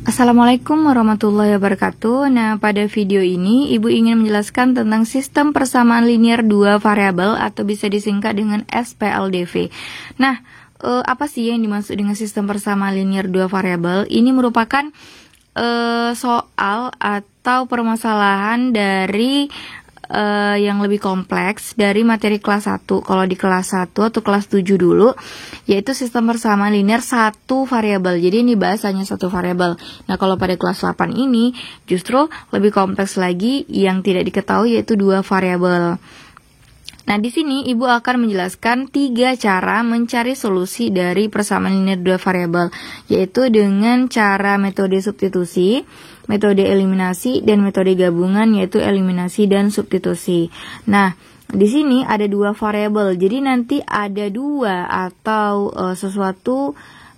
Assalamualaikum warahmatullahi wabarakatuh. Nah, pada video ini Ibu ingin menjelaskan tentang sistem persamaan linear dua variabel atau bisa disingkat dengan SPLDV. Nah, apa sih yang dimaksud dengan sistem persamaan linear dua variabel? Ini merupakan soal atau permasalahan dari yang lebih kompleks dari materi kelas 1. Kalau di kelas 1 atau kelas 7 dulu, yaitu sistem persamaan linear satu variabel. Jadi ini bahasanya satu variabel. Nah, kalau pada kelas 8 ini justru lebih kompleks lagi yang tidak diketahui, yaitu dua variabel. Nah, di sini Ibu akan menjelaskan 3 cara mencari solusi dari persamaan linear dua variabel, yaitu dengan cara metode substitusi, metode eliminasi, dan metode gabungan, yaitu eliminasi dan substitusi. Nah, di sini ada dua variabel, jadi nanti ada dua atau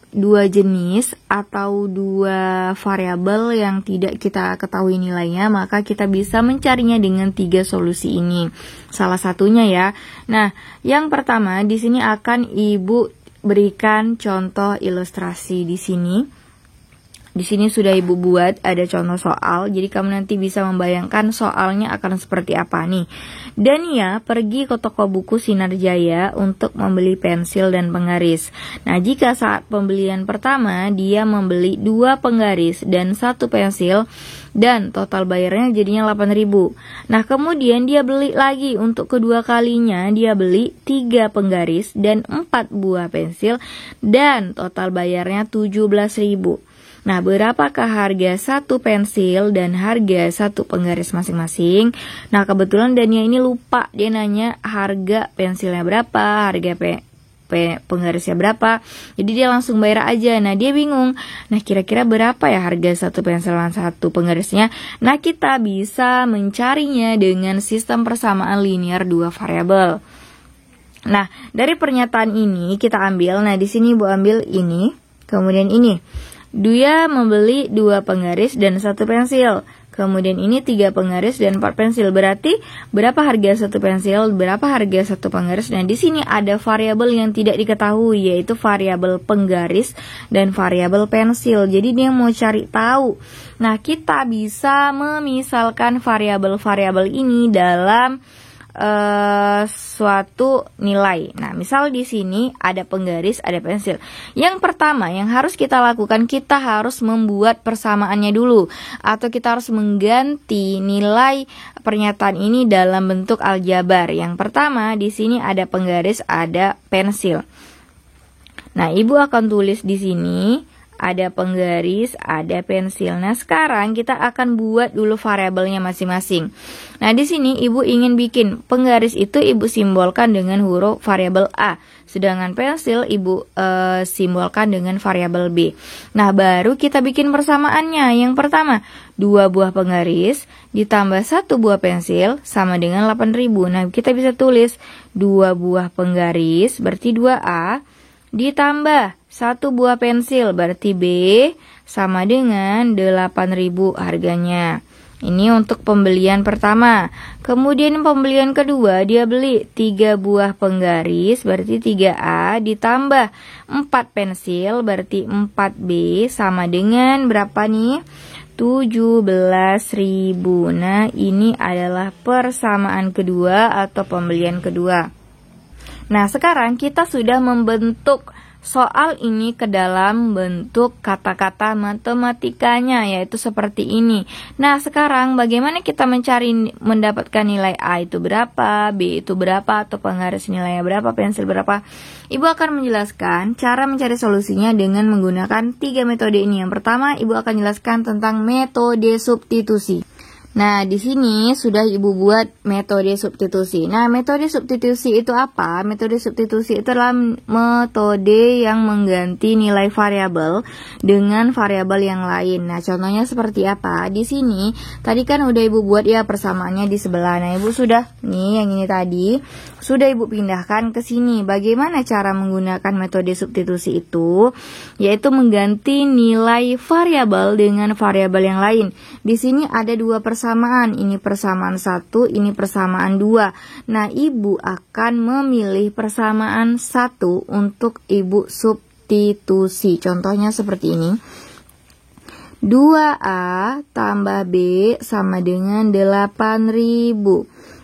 dua jenis atau dua variabel yang tidak kita ketahui nilainya, maka kita bisa mencarinya dengan 3 solusi ini. Salah satunya ya. Nah, yang pertama di sini akan Ibu berikan contoh ilustrasi di sini. Di sini sudah Ibu buat ada contoh soal, jadi kamu nanti bisa membayangkan soalnya akan seperti apa nih. Dania pergi ke toko buku Sinar Jaya untuk membeli pensil dan penggaris. Nah, jika saat pembelian pertama dia membeli 2 penggaris dan 1 pensil dan total bayarnya jadinya 8.000. Nah, kemudian dia beli lagi untuk kedua kalinya, dia beli 3 penggaris dan 4 buah pensil dan total bayarnya 17.000. Nah, berapakah harga 1 pensil dan harga 1 penggaris masing-masing? Nah, kebetulan Dania ini lupa, dia nanya harga pensilnya berapa, harga penggarisnya berapa. Jadi dia langsung bayar aja. Nah, dia bingung. Nah, kira-kira berapa ya harga 1 pensil dan 1 penggarisnya? Nah, kita bisa mencarinya dengan sistem persamaan linear dua variabel. Nah, dari pernyataan ini kita ambil, nah di sini Ibu ambil ini, kemudian ini. Dia membeli 2 penggaris dan 1 pensil. Kemudian ini 3 penggaris dan 4 pensil. Berarti berapa harga 1 pensil, berapa harga 1 penggaris. Nah, di sini ada variabel yang tidak diketahui, yaitu variabel penggaris dan variabel pensil. Jadi dia mau cari tahu. Nah, kita bisa memisalkan variabel-variabel ini dalam suatu nilai. Nah, misal di sini ada penggaris, ada pensil. Yang pertama yang harus kita lakukan, kita harus membuat persamaannya dulu, atau kita harus mengganti nilai pernyataan ini dalam bentuk aljabar. Yang pertama di sini ada penggaris, ada pensil. Nah, Ibu akan tulis di sini ada penggaris, ada pensil. Nah, sekarang kita akan buat dulu variabelnya masing-masing. Nah, di sini Ibu ingin bikin penggaris itu Ibu simbolkan dengan huruf variabel A, sedangkan pensil Ibu simbolkan dengan variabel B. Nah, baru kita bikin persamaannya. Yang pertama, 2 buah penggaris ditambah 1 buah pensil sama dengan 8.000. Nah, kita bisa tulis 2 buah penggaris berarti 2A ditambah 1 buah pensil berarti B sama dengan 8.000 harganya. Ini untuk pembelian pertama. Kemudian pembelian kedua, dia beli 3 buah penggaris berarti 3A ditambah 4 pensil berarti 4B sama dengan berapa nih? 17.000. Nah, ini adalah persamaan kedua atau pembelian kedua. Nah, sekarang kita sudah membentuk soal ini ke dalam bentuk kata-kata matematikanya, yaitu seperti ini. Nah, sekarang bagaimana kita mendapatkan nilai A itu berapa, B itu berapa, atau penggaris nilainya berapa, pensil berapa? Ibu akan menjelaskan cara mencari solusinya dengan menggunakan 3 metode ini. Yang pertama, Ibu akan jelaskan tentang metode substitusi. Nah, di sini sudah Ibu buat metode substitusi. Nah, metode substitusi itu apa? Metode substitusi itu adalah metode yang mengganti nilai variabel dengan variabel yang lain. Nah, contohnya seperti apa? Di sini tadi kan udah Ibu buat ya persamaannya di sebelah. Nah, Ibu sudah nih yang ini tadi sudah Ibu pindahkan ke sini. Bagaimana cara menggunakan metode substitusi itu? Yaitu mengganti nilai variabel dengan variabel yang lain. Di sini ada 2 persamaan, ini persamaan 1, ini persamaan 2. Nah, Ibu akan memilih persamaan 1 untuk Ibu substitusi. Contohnya seperti ini. 2A tambah B sama dengan 8.000.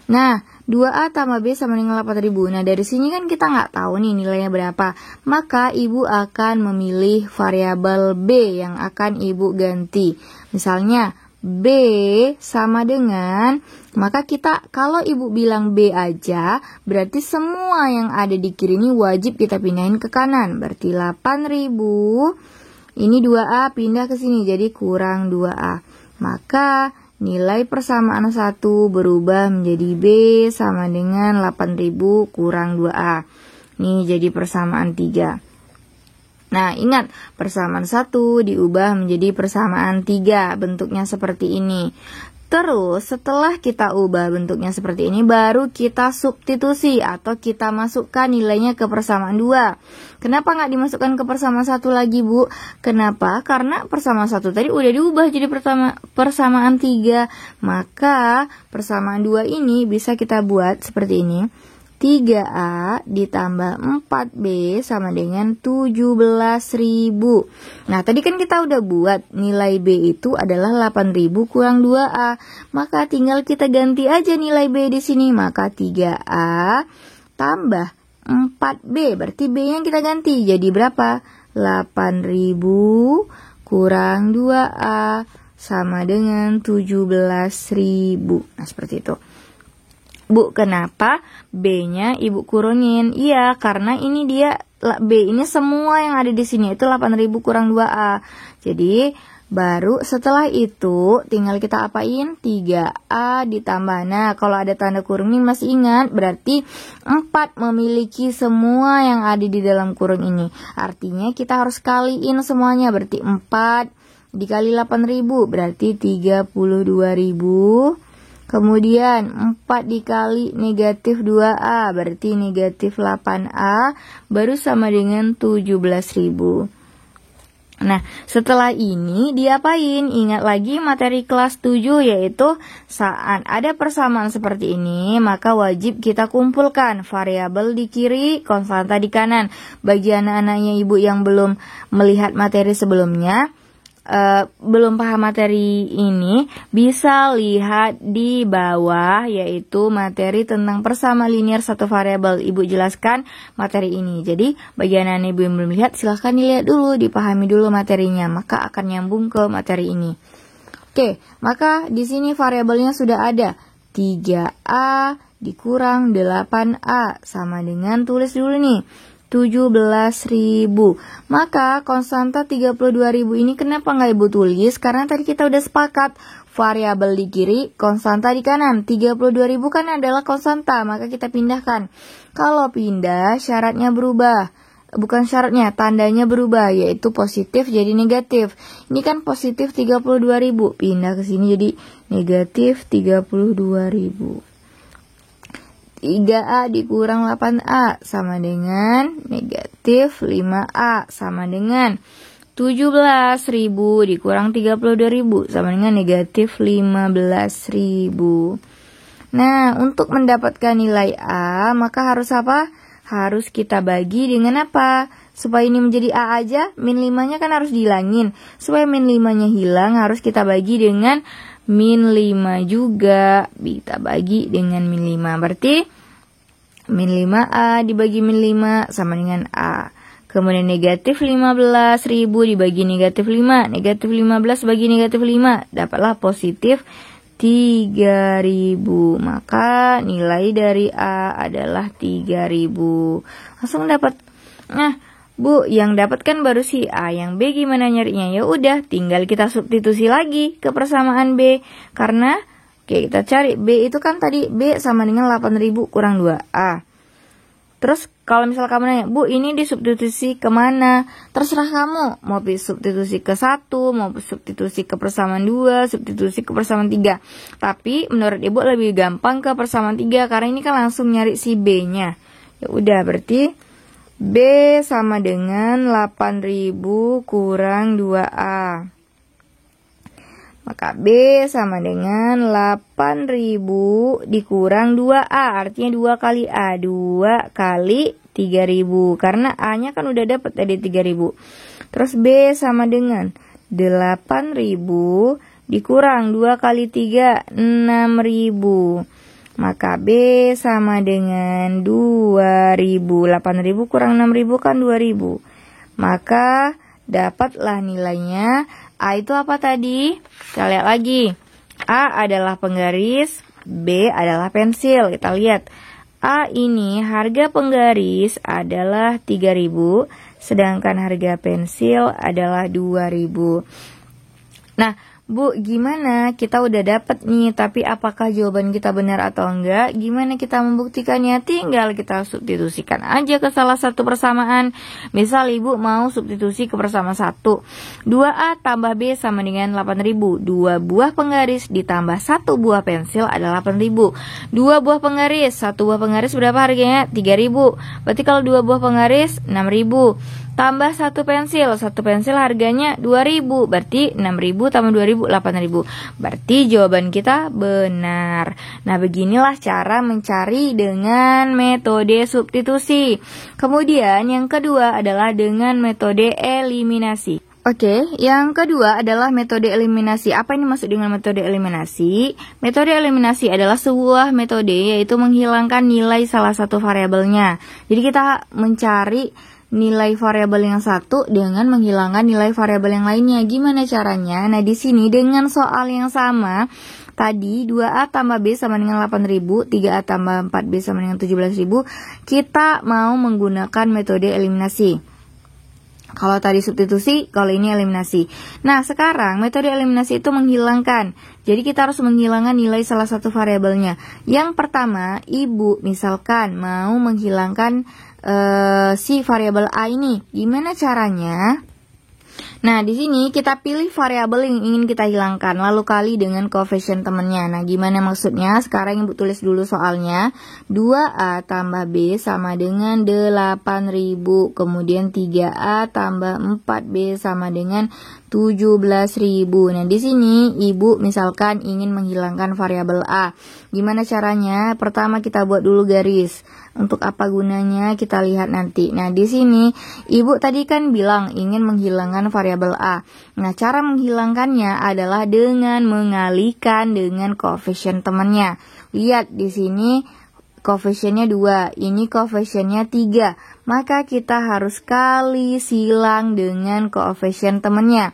Nah, 2A tambah B sama dengan 8.000. Nah, dari sini kan kita nggak tahu nih nilainya berapa. Maka Ibu akan memilih variabel B yang akan Ibu ganti. Misalnya, B sama dengan, maka kita kalau Ibu bilang B aja, berarti semua yang ada di kiri ini wajib kita pindahin ke kanan. Berarti 8.000, ini 2A pindah ke sini, jadi kurang 2A. Maka nilai persamaan 1 berubah menjadi B sama dengan 8.000 kurang 2A. Ini jadi persamaan 3. Nah, ingat, persamaan 1 diubah menjadi persamaan 3. Bentuknya seperti ini. Terus, setelah kita ubah bentuknya seperti ini, baru kita substitusi atau kita masukkan nilainya ke persamaan 2. Kenapa nggak dimasukkan ke persamaan 1 lagi, Bu? Kenapa? Karena persamaan 1 tadi udah diubah jadi persamaan 3. Maka, persamaan 2 ini bisa kita buat seperti ini. 3A ditambah 4B sama dengan 17.000. Nah, tadi kan kita udah buat nilai B itu adalah 8.000 kurang 2A. Maka tinggal kita ganti aja nilai B di sini. Maka 3A tambah 4B. Berarti B yang kita ganti jadi berapa? 8.000 kurang 2A sama dengan 17.000. Nah, seperti itu. Bu, kenapa B-nya Ibu kurangin? Iya, karena ini dia B ini semua yang ada di sini itu 8.000 kurang 2A. Jadi, baru setelah itu tinggal kita apain? 3A ditambah. Nah, kalau ada tanda kurung ini masih ingat, berarti 4 memiliki semua yang ada di dalam kurung ini. Artinya kita harus kaliin semuanya, berarti 4 dikali 8.000 berarti 32.000. Kemudian 4 dikali negatif 2A berarti negatif 8A baru sama dengan 17.000. Nah, setelah ini diapain? Ingat lagi materi kelas 7 yaitu saat ada persamaan seperti ini maka wajib kita kumpulkan variabel di kiri, konstanta di kanan. Bagi anak-anaknya Ibu yang belum melihat materi sebelumnya, belum paham materi ini, bisa lihat di bawah yaitu materi tentang persamaan linear satu variabel. Ibu jelaskan materi ini. Jadi bagi anak-anak Ibu yang belum lihat, silahkan dilihat dulu, dipahami dulu materinya, maka akan nyambung ke materi ini. Oke, maka di sini variabelnya sudah ada 3A dikurang 8A sama dengan, tulis dulu nih, 17.000. Maka konstanta 32.000 ini kenapa nggak Ibu tulis? Karena tadi kita udah sepakat variabel di kiri, konstanta di kanan. 32.000 kan adalah konstanta, maka kita pindahkan. Kalau pindah syaratnya berubah. Bukan syaratnya, tandanya berubah, yaitu positif jadi negatif. Ini kan positif 32.000, pindah ke sini jadi negatif 32.000. 3A dikurang 8A sama dengan negatif 5A sama dengan 17.000 dikurang 32.000 sama dengan negatif 15.000. Nah, untuk mendapatkan nilai A maka harus apa? Harus kita bagi dengan apa? Supaya ini menjadi A aja, min 5-nya kan harus dihilangin. Supaya min 5-nya hilang harus kita bagi dengan min 5 juga. Kita bagi dengan min 5. Berarti min 5A dibagi min 5 sama dengan A. Kemudian negatif 15.000 dibagi negatif 5. Negatif 15 bagi negatif 5. Dapatlah positif 3.000. Maka nilai dari A adalah 3.000. Langsung dapat. Nah, Bu, yang dapat kan baru si A, yang B gimana nyarinya? Ya udah, tinggal kita substitusi lagi ke persamaan B. Karena oke, kita cari B itu kan tadi B sama dengan 8.000 kurang 2A. Terus kalau misal kamu nanya, Bu, ini disubstitusi kemana? Terserah kamu, mau substitusi ke 1, mau substitusi ke persamaan 2, substitusi ke persamaan 3. Tapi menurut Ibu lebih gampang ke persamaan 3 karena ini kan langsung nyari si B-nya. Ya udah, berarti B sama dengan 8.000 kurang 2A. Maka B sama dengan 8.000 dikurang 2A. Artinya 2 kali A. 2 kali 3.000. Karena A-nya kan udah dapat tadi 3.000. Terus B sama dengan 8.000 dikurang 2 kali 3, 6.000. Maka B sama dengan 2.000. 8.000 kurang 6.000 kan 2.000. Maka dapatlah nilainya. A itu apa tadi? Kita lihat lagi. A adalah penggaris, B adalah pensil. Kita lihat. A ini harga penggaris adalah 3.000, sedangkan harga pensil adalah 2.000. Nah, Bu, gimana? Kita udah dapat nih, tapi apakah jawaban kita benar atau enggak? Gimana kita membuktikannya? Tinggal kita substitusikan aja ke salah satu persamaan. Misal Ibu mau substitusi ke persamaan 1. 2A tambah B sama dengan 8.000. 2 buah penggaris ditambah 1 buah pensil adalah 8.000. 2 buah penggaris, 1 buah penggaris berapa harganya? 3.000. Berarti kalau 2 buah penggaris 6.000. Tambah 1 pensil, 1 pensil harganya 2.000, berarti 6.000 tambah 2.000, 8.000. Berarti jawaban kita benar. Nah, beginilah cara mencari dengan metode substitusi. Kemudian yang kedua adalah dengan metode eliminasi. Oke, yang kedua adalah metode eliminasi. Apa ini maksud dengan metode eliminasi? Metode eliminasi adalah sebuah metode yaitu menghilangkan nilai salah satu variabelnya. Jadi kita mencari nilai variabel yang satu dengan menghilangkan nilai variabel yang lainnya. Gimana caranya? Nah, di sini dengan soal yang sama, tadi 2A tambah B sama dengan 8.000, 3A tambah 4B sama dengan 17.000, kita mau menggunakan metode eliminasi. Kalau tadi substitusi, kalau ini eliminasi. Nah, sekarang metode eliminasi itu menghilangkan. Jadi kita harus menghilangkan nilai salah satu variabelnya. Yang pertama, Ibu misalkan mau menghilangkan si variabel A ini. Gimana caranya? Nah, di sini kita pilih variabel yang ingin kita hilangkan, lalu kali dengan koefisien temannya. Nah, gimana maksudnya? Sekarang Ibu tulis dulu soalnya. 2A tambah B sama dengan 8.000. Kemudian 3A tambah 4B sama dengan 17.000. Nah, di sini Ibu misalkan ingin menghilangkan variabel A. Gimana caranya? Pertama kita buat dulu garis. Untuk apa gunanya kita lihat nanti. Nah, di sini Ibu tadi kan bilang ingin menghilangkan variabel A. Nah, cara menghilangkannya adalah dengan mengalihkan dengan koefisien temannya. Lihat di sini koefisiennya 2, ini koefisiennya 3. Maka kita harus kali silang dengan koefisien temannya.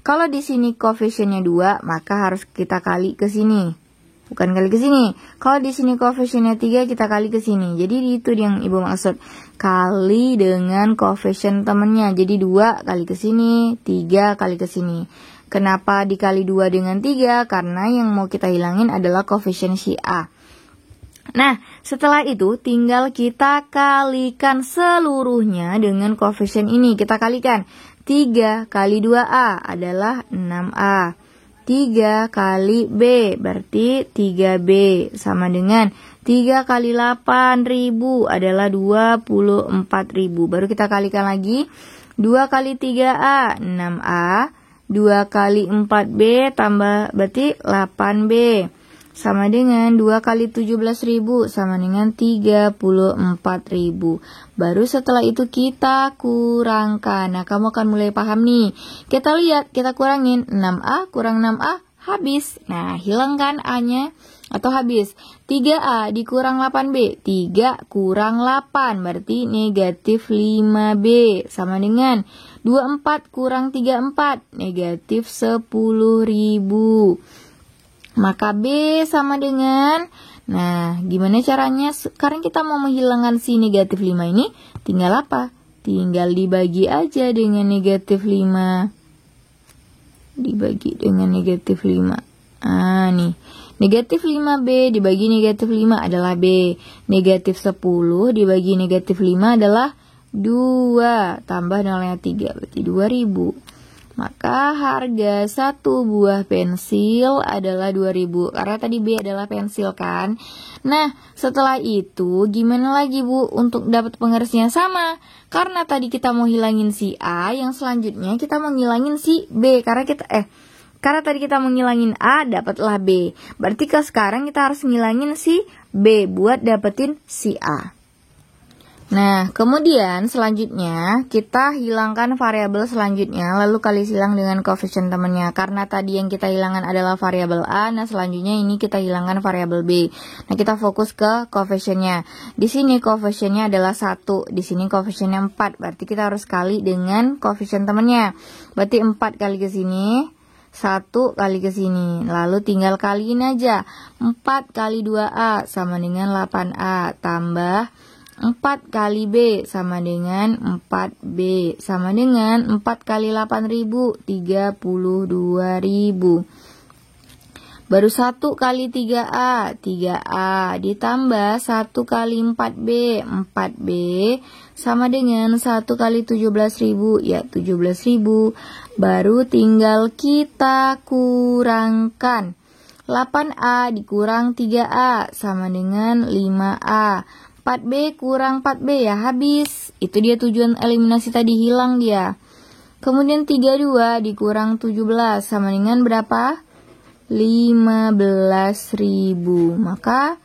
Kalau di sini koefisiennya 2, maka harus kita kali ke sini. Bukan kali ke sini. Kalau di sini koefisiennya 3, kita kali ke sini. Jadi itu yang Ibu maksud. Kali dengan koefisien temannya. Jadi 2 kali ke sini, 3 kali ke sini. Kenapa dikali 2 dengan 3? Karena yang mau kita hilangin adalah koefisien si A. Nah, setelah itu tinggal kita kalikan seluruhnya dengan koefisien ini. Kita kalikan. 3 kali 2A adalah 6A. 3 kali B berarti 3B sama dengan 3 kali 8.000 adalah 24.000. Baru kita kalikan lagi. 2 kali 3A 6A. 2 kali 4B tambah berarti 8B sama dengan 2 kali 17.000 sama dengan 34.000. Baru setelah itu kita kurangkan. Nah, kamu akan mulai paham nih. Kita lihat, kita kurangin 6A kurang 6A habis. Nah, hilangkan A-nya atau habis. 3A dikurang 8B. 3 kurang 8 berarti negatif 5B sama dengan 24 kurang 34 negatif 10.000. Maka B sama dengan, nah gimana caranya? Sekarang kita mau menghilangkan si negatif 5 ini, tinggal apa? Tinggal dibagi aja dengan negatif 5. Dibagi dengan negatif 5. Ah nih, negatif 5B dibagi negatif 5 adalah B. Negatif 10 dibagi negatif 5 adalah 2. Tambah nolnya 3, berarti 2.000. Maka harga 1 buah pensil adalah 2.000. Karena tadi B adalah pensil kan. Nah, setelah itu gimana lagi Bu untuk dapat penggarisnya? Sama. Karena tadi kita mau hilangin si A, yang selanjutnya kita mau ngilangin si B. Karena tadi kita mau ngilangin A, dapatlah B. Berarti sekarang kita harus ngilangin si B buat dapetin si A. Nah, kemudian selanjutnya kita hilangkan variabel selanjutnya, lalu kali silang dengan koefisien temannya. Karena tadi yang kita hilangkan adalah variabel A, nah selanjutnya ini kita hilangkan variabel B. Nah, kita fokus ke koefisiennya. Di sini koefisiennya adalah 1, di sini koefisiennya 4, berarti kita harus kali dengan koefisien temannya. Berarti 4 kali ke sini, 1 kali ke sini, lalu tinggal kaliin aja. 4 kali 2A sama dengan 8A, tambah 4 kali B sama dengan 4B, sama dengan 4 kali 8.000, 32.000. Baru 1 kali 3A, 3A, ditambah 1 kali 4B, 4B, sama dengan 1 kali 17.000, ya 17.000. Baru tinggal kita kurangkan. 8A dikurang 3A, sama dengan 5A. 4B kurang 4B ya habis. Itu dia tujuan eliminasi tadi, hilang dia. Kemudian 32 dikurang 17 sama dengan berapa? 15.000. Maka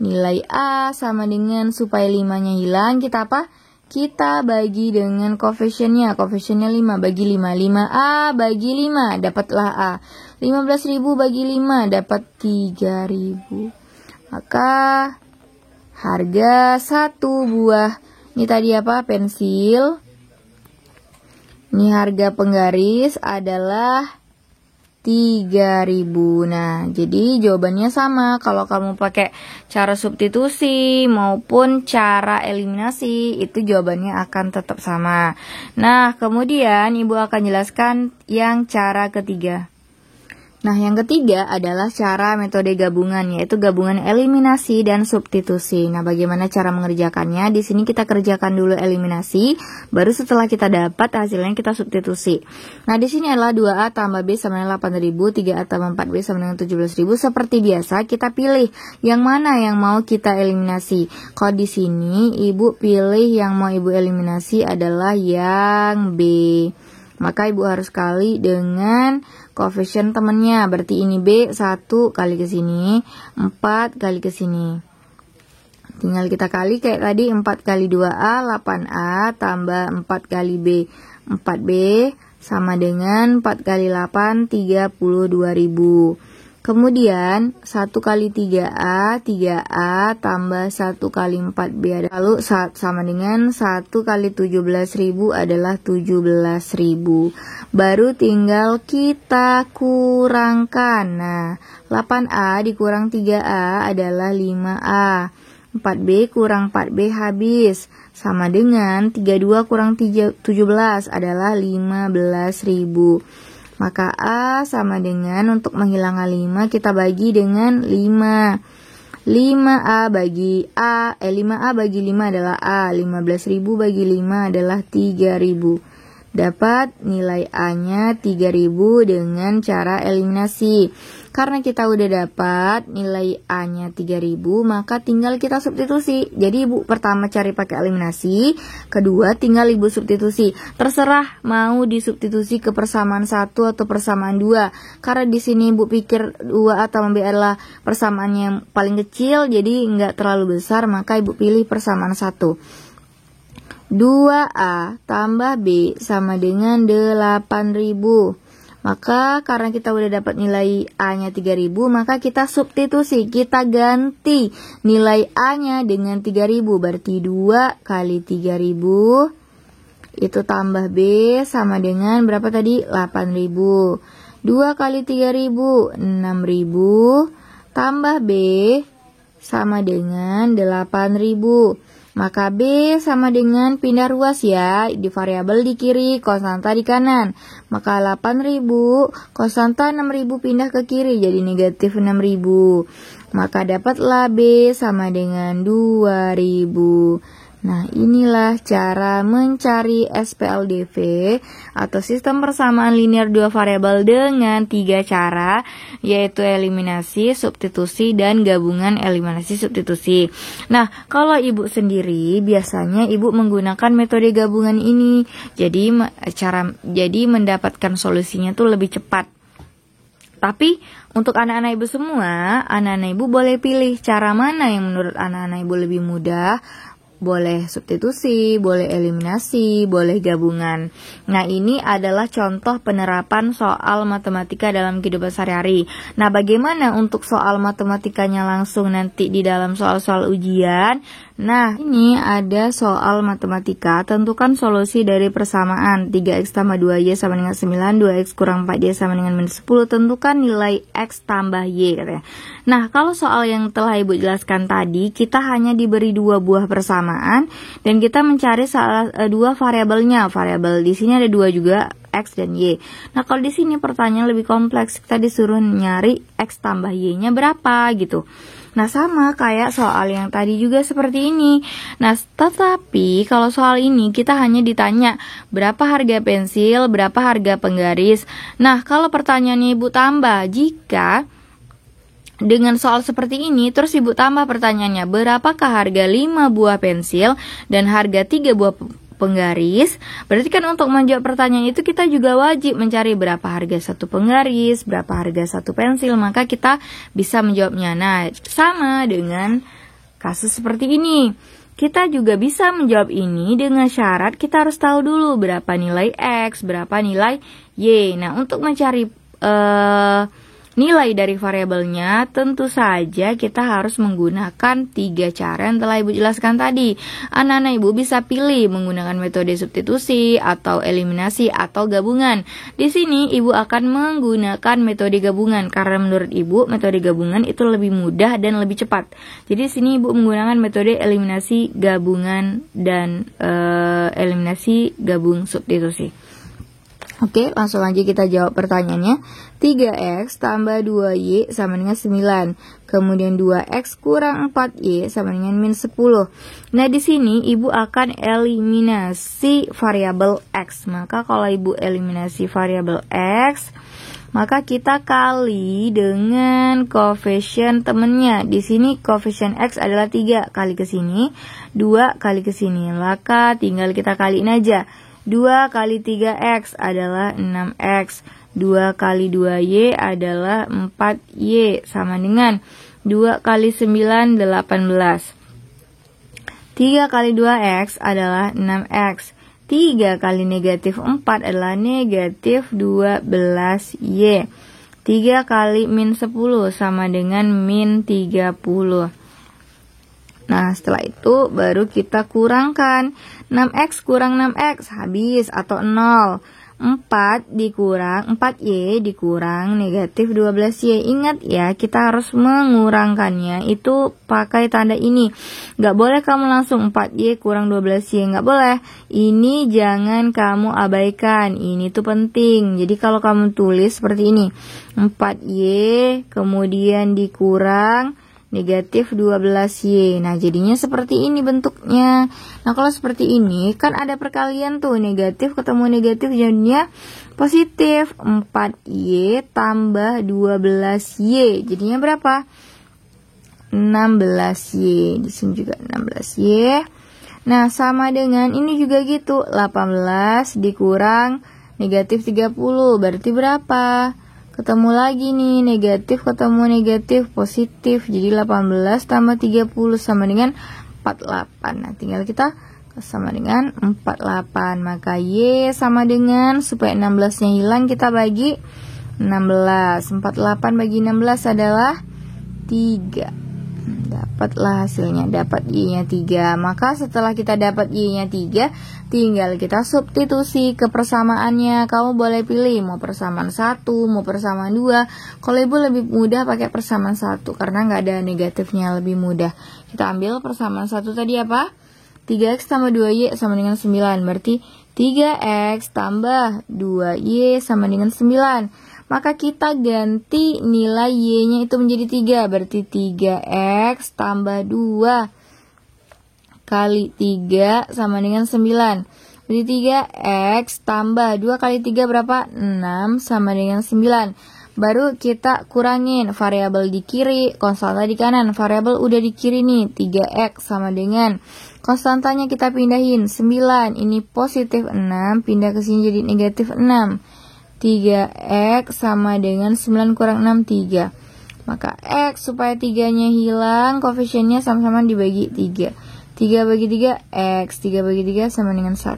nilai A sama dengan, supaya 5-nya hilang, kita apa? Kita bagi dengan koefisiennya. Koefisiennya 5 bagi 5. 5A bagi 5 dapatlah A. 15.000 bagi 5 dapat 3.000. Maka harga 1 buah, ini tadi apa? Pensil. Ini harga penggaris adalah 3.000. Nah, jadi jawabannya sama. Kalau kamu pakai cara substitusi maupun cara eliminasi, itu jawabannya akan tetap sama. Nah, kemudian Ibu akan jelaskan yang cara ketiga. Nah, yang ketiga adalah cara metode gabungan, yaitu gabungan eliminasi dan substitusi. Nah, bagaimana cara mengerjakannya? Di sini kita kerjakan dulu eliminasi, baru setelah kita dapat hasilnya kita substitusi. Nah, di sini adalah 2A tambah B sama dengan 8.000, 3A tambah 4B sama dengan 17.000. Seperti biasa, kita pilih yang mana yang mau kita eliminasi. Kalau di sini, Ibu pilih yang mau Ibu eliminasi adalah yang B. Maka Ibu harus kali dengan koefisien temannya. Berarti ini B 1 kali ke sini, 4 kali ke sini. Tinggal kita kali kayak tadi, 4 kali 2A 8A tambah 4 kali B 4B sama dengan 4 kali 8 32.000. Kemudian 1 kali 3A 3A tambah 1 kali 4B, lalu sama dengan 1 kali 17.000 adalah 17.000. Baru tinggal kita kurangkan. Nah, 8A dikurang 3A adalah 5A. 4B kurang 4B habis, sama dengan 32 kurang 17 adalah 15.000. Maka A sama dengan, untuk menghilangkan 5 kita bagi dengan 5. 5A bagi A, 5A bagi 5 adalah A. 15.000 bagi 5 adalah 3.000. Dapat nilai A-nya 3.000 dengan cara eliminasi. Karena kita udah dapat nilai A-nya 3.000, maka tinggal kita substitusi. Jadi Ibu pertama cari pakai eliminasi, kedua tinggal Ibu substitusi. Terserah mau disubstitusi ke persamaan 1 atau persamaan 2. Karena di sini Ibu pikir 2A tambah B adalah persamaan yang paling kecil, jadi nggak terlalu besar, maka Ibu pilih persamaan 1. 2A tambah B sama dengan 8.000. Maka karena kita udah dapat nilai A-nya 3.000, maka kita substitusi, kita ganti nilai A-nya dengan 3.000. Berarti 2 kali 3.000 itu tambah B sama dengan berapa tadi? 8.000. 2 kali 3.000 6.000 tambah B sama dengan 8.000. Maka B sama dengan pindah ruas ya, di variabel di kiri, konstanta di kanan. Maka 8.000, konstanta 6.000 pindah ke kiri jadi negatif 6.000. Maka dapatlah B sama dengan 2.000. Nah, inilah cara mencari SPLDV atau sistem persamaan linear dua variabel dengan 3 cara, yaitu eliminasi, substitusi, dan gabungan eliminasi substitusi. Nah, kalau Ibu sendiri biasanya Ibu menggunakan metode gabungan ini. Jadi mendapatkan solusinya tuh lebih cepat. Tapi untuk anak-anak Ibu semua, anak-anak Ibu boleh pilih cara mana yang menurut anak-anak Ibu lebih mudah. boleh substitusi, boleh eliminasi, boleh gabungan. Nah, ini adalah contoh penerapan soal matematika dalam kehidupan sehari-hari. Nah, bagaimana untuk soal matematikanya langsung nanti di dalam soal-soal ujian? Nah, ini ada soal matematika, tentukan solusi dari persamaan 3x tambah 2y sama dengan 9, 2x kurang 4y sama dengan minus 10, tentukan nilai x tambah y katanya. Nah, kalau soal yang telah Ibu jelaskan tadi, kita hanya diberi 2 buah persamaan dan kita mencari dua variabelnya. Variabel di sini ada 2 juga, x dan y. Nah, kalau di sini pertanyaan lebih kompleks, kita disuruh nyari x tambah y-nya berapa gitu. Nah, sama kayak soal yang tadi juga seperti ini. Nah, tetapi kalau soal ini kita hanya ditanya berapa harga pensil, berapa harga penggaris. Nah, kalau pertanyaannya Ibu tambah, jika dengan soal seperti ini, terus Ibu tambah pertanyaannya, berapakah harga 5 buah pensil dan harga 3 buah penggaris? Berarti kan untuk menjawab pertanyaan itu kita juga wajib mencari berapa harga satu penggaris, berapa harga satu pensil, maka kita bisa menjawabnya. Nah, sama dengan kasus seperti ini. Kita juga bisa menjawab ini dengan syarat kita harus tahu dulu berapa nilai X, berapa nilai Y. Nah, untuk mencari nilai dari variabelnya, tentu saja kita harus menggunakan 3 cara yang telah Ibu jelaskan tadi. Anak-anak Ibu bisa pilih menggunakan metode substitusi atau eliminasi atau gabungan. Di sini Ibu akan menggunakan metode gabungan karena menurut Ibu metode gabungan itu lebih mudah dan lebih cepat. Jadi di sini Ibu menggunakan metode eliminasi gabungan dan eliminasi gabung substitusi. Oke, langsung aja kita jawab pertanyaannya. 3x tambah 2y sama dengan 9. Kemudian 2x kurang 4y sama dengan min 10. Nah, di sini Ibu akan eliminasi variabel x. Maka kalau Ibu eliminasi variabel x, maka kita kali dengan koefisien temennya. Di sini koefisien x adalah 3 kali ke sini, 2 kali ke sini. Maka tinggal kita kaliin aja. 2 kali 3x adalah 6x. 2 kali 2y adalah 4y. Sama dengan 2 kali 9, 18. 3 kali 2x adalah 6x. 3 kali negatif 4 adalah negatif 12y. 3 kali min 10 sama dengan min 30. Nah, setelah itu baru kita kurangkan. 6x kurang 6x habis atau 0. 4 dikurang 4y dikurang negatif 12y. Ingat ya, kita harus mengurangkannya itu pakai tanda ini. Gak boleh kamu langsung 4y kurang 12y, gak boleh. Ini jangan kamu abaikan, ini tuh penting. Jadi kalau kamu tulis seperti ini, 4y kemudian dikurang negatif 12y. Nah, jadinya seperti ini bentuknya. Nah, kalau seperti ini kan ada perkalian tuh, negatif ketemu negatif jadinya positif. 4y tambah 12y jadinya berapa? 16y. Di sini juga 16y. Nah, sama dengan ini juga gitu, 18 dikurang negatif 30 berarti berapa? Ketemu lagi nih, negatif ketemu negatif, positif. Jadi 18 tambah 30 sama dengan 48. Nah, tinggal kita sama dengan 48. Maka Y sama dengan, supaya 16-nya hilang, kita bagi 16. 48 bagi 16 adalah 3. Dapatlah hasilnya, dapat Y-nya 3. Maka setelah kita dapat Y-nya 3, tinggal kita substitusi ke persamaannya. Kamu boleh pilih mau persamaan 1, mau persamaan 2. Kalau Ibu lebih mudah pakai persamaan 1 karena nggak ada negatifnya, lebih mudah. Kita ambil persamaan 1 tadi apa? 3x tambah 2y sama dengan 9. Berarti 3x tambah 2y sama dengan 9. Maka kita ganti nilai y-nya itu menjadi 3. Berarti 3x tambah 2 kali 3 sama dengan 9. Berarti 3x tambah 2 kali 3 berapa? 6 sama dengan 9. Baru kita kurangin variabel di kiri, konstanta di kanan. Variabel udah di kiri nih, 3x sama dengan konstantanya kita pindahin 9. Ini positif 6, pindah ke sini jadi negatif 6. 3x sama dengan 9 kurang 6, 3. Maka x supaya 3-nya hilang, koefisiennya sama-sama dibagi 3. 3 bagi 3 X, 3 bagi 3 sama dengan 1.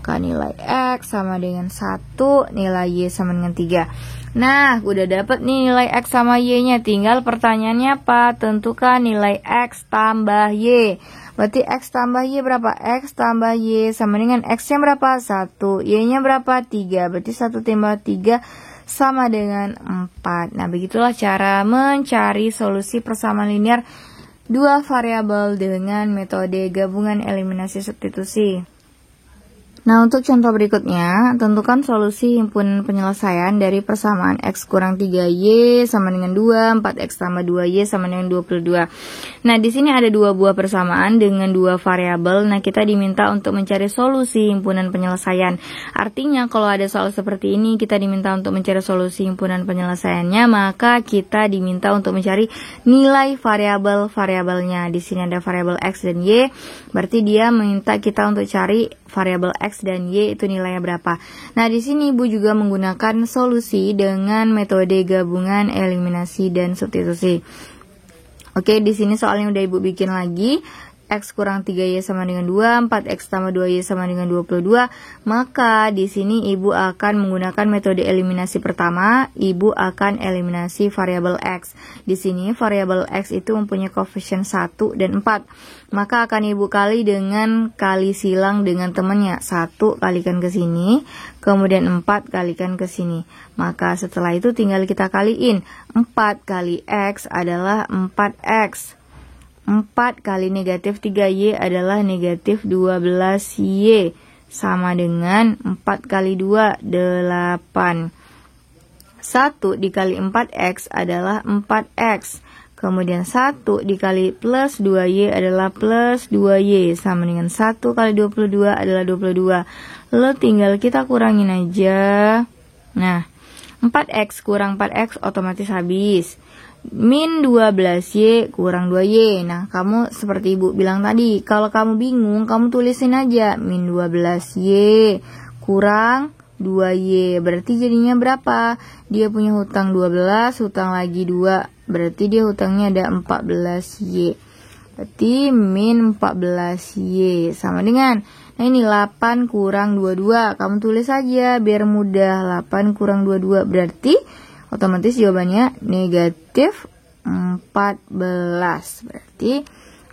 Maka nilai X sama dengan 1, nilai Y sama dengan 3. Nah, udah dapet nih nilai X sama Y-nya. Tinggal pertanyaannya apa? Tentukan nilai X tambah Y. Berarti X tambah Y berapa? X tambah Y sama dengan X-nya berapa? 1. Y-nya berapa? 3. Berarti 1 tambah 3 sama dengan 4. Nah, begitulah cara mencari solusi persamaan linear dua variabel dengan metode gabungan eliminasi substitusi. Nah, untuk contoh berikutnya, tentukan solusi himpunan penyelesaian dari persamaan X kurang 3Y sama dengan 2, 4X tambah 2Y sama dengan 22. Nah, di sini ada dua buah persamaan dengan dua variabel. Nah, kita diminta untuk mencari solusi himpunan penyelesaian. Artinya, kalau ada soal seperti ini, kita diminta untuk mencari solusi himpunan penyelesaiannya, maka kita diminta untuk mencari nilai variabel-variabelnya. Di sini ada variabel X dan Y, berarti dia meminta kita untuk cari variabel X dan Y itu nilainya berapa. Nah, di sini Ibu juga menggunakan solusi dengan metode gabungan eliminasi dan substitusi. Oke, di sini soalnya udah Ibu bikin lagi. X kurang 3Y sama dengan 2, 4X tambah 2Y sama dengan 22. Maka di sini Ibu akan menggunakan metode eliminasi pertama. Ibu akan eliminasi variabel X. Di sini variabel X itu mempunyai koefisien 1 dan 4. Maka akan Ibu kali dengan kali silang dengan temannya. 1 kalikan ke sini, kemudian 4 kalikan ke sini. Maka setelah itu tinggal kita kaliin. 4 kali X adalah 4X. 4 kali negatif 3Y adalah negatif 12Y. Sama dengan 4 kali 2, 8. 1 dikali 4X adalah 4X. Kemudian 1 dikali plus 2Y adalah plus 2Y. Sama dengan 1 kali 22 adalah 22. Lalu tinggal kita kurangin aja. Nah, 4X kurang 4X otomatis habis. Min 12Y kurang 2Y. Nah, kamu seperti Ibu bilang tadi, kalau kamu bingung, kamu tulisin aja min 12Y kurang 2Y. Berarti jadinya berapa? Dia punya hutang 12, hutang lagi 2. Berarti dia hutangnya ada 14Y. Berarti min 14Y sama dengan, nah ini 8 kurang 22. Kamu tulis aja biar mudah. 8 kurang 22 berarti otomatis jawabannya negatif 14. Berarti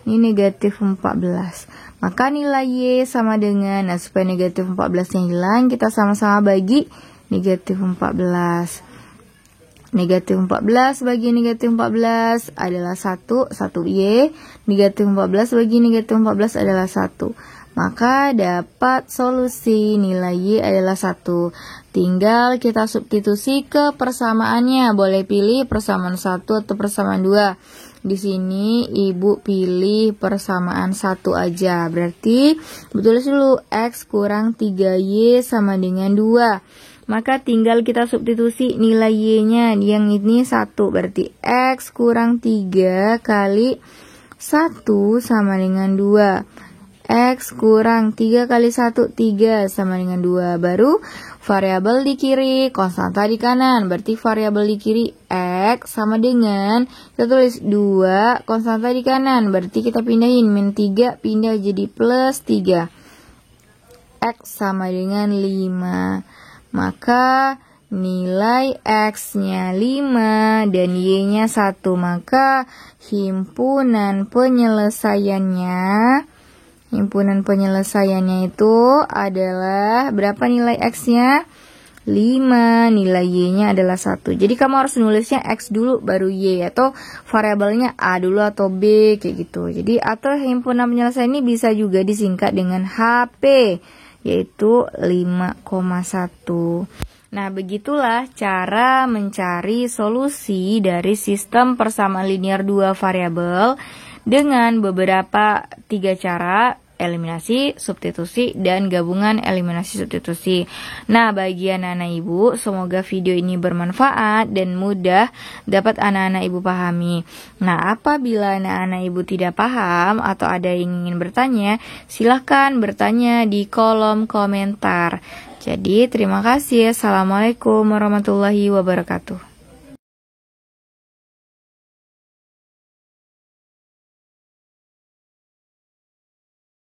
ini negatif 14. Maka nilai Y sama dengan, nah supaya negatif 14-nya hilang, kita sama-sama bagi negatif 14. Negatif 14 bagi negatif 14 adalah 1, 1Y. Negatif 14 bagi negatif 14 adalah 1. Maka dapat solusi nilai Y adalah 1. Tinggal kita substitusi ke persamaannya. Boleh pilih persamaan 1 atau persamaan 2. Di sini Ibu pilih persamaan 1 aja. Berarti betul dulu X kurang 3Y sama dengan 2. Maka tinggal kita substitusi nilai Y-nya. Yang ini 1. Berarti X kurang 3 kali 1 sama dengan 2. X kurang 3 kali 1, 3 sama dengan 2. Baru variabel di kiri, konstanta di kanan. Berarti variabel di kiri X sama dengan, kita tulis 2, konstanta di kanan. Berarti kita pindahin, min 3 pindah jadi plus 3. X sama dengan 5. Maka nilai X-nya 5 dan Y-nya 1. Maka himpunan penyelesaiannya itu adalah berapa nilai X-nya? 5, nilai Y-nya adalah 1. Jadi kamu harus nulisnya X dulu baru Y, atau variabelnya A dulu atau B kayak gitu. Jadi atau himpunan penyelesaian ini bisa juga disingkat dengan HP, yaitu 5,1. Nah, begitulah cara mencari solusi dari sistem persamaan linear dua variabel dengan beberapa 3 cara: eliminasi, substitusi, dan gabungan eliminasi substitusi. Nah, bagi anak-anak Ibu, semoga video ini bermanfaat dan mudah dapat anak-anak Ibu pahami. Nah, apabila anak-anak Ibu tidak paham atau ada yang ingin bertanya, silahkan bertanya di kolom komentar. Jadi, terima kasih. Assalamualaikum warahmatullahi wabarakatuh.